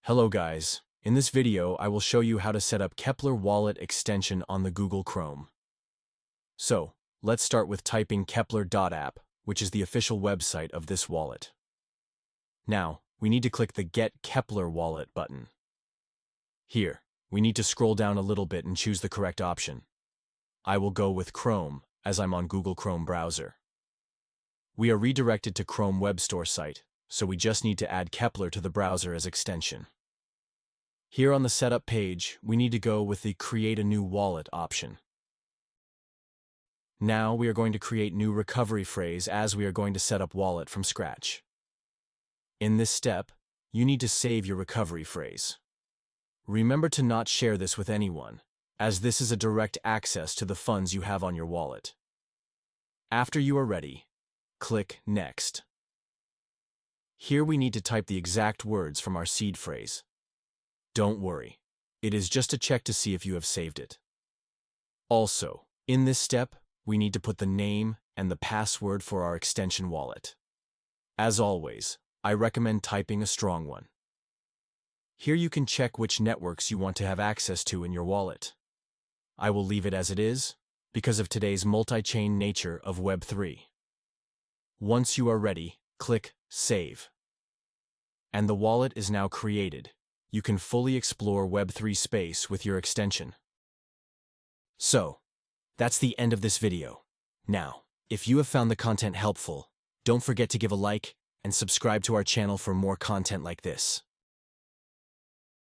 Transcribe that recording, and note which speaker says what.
Speaker 1: Hello guys, in this video I will show you how to set up Keplr Wallet extension on the Google Chrome. So, let's start with typing keplr.app, which is the official website of this wallet. Now, we need to click the Get Keplr Wallet button. Here, we need to scroll down a little bit and choose the correct option. I will go with Chrome, as I'm on Google Chrome browser. We are redirected to Chrome Web Store site, so we just need to add Keplr to the browser as extension. Here on the setup page, we need to go with the Create a New Wallet option. Now we are going to create new recovery phrase as we are going to set up wallet from scratch. In this step, you need to save your recovery phrase. Remember to not share this with anyone, as this is a direct access to the funds you have on your wallet. After you are ready, click Next. Here we need to type the exact words from our seed phrase. Don't worry, it is just a check to see if you have saved it. Also, in this step, we need to put the name and the password for our extension wallet. As always, I recommend typing a strong one. Here you can check which networks you want to have access to in your wallet. I will leave it as it is, because of today's multi-chain nature of Web3. Once you are ready, click Save. And the wallet is now created. You can fully explore Web3 space with your extension. So, that's the end of this video. Now, if you have found the content helpful, don't forget to give a like and subscribe to our channel for more content like this.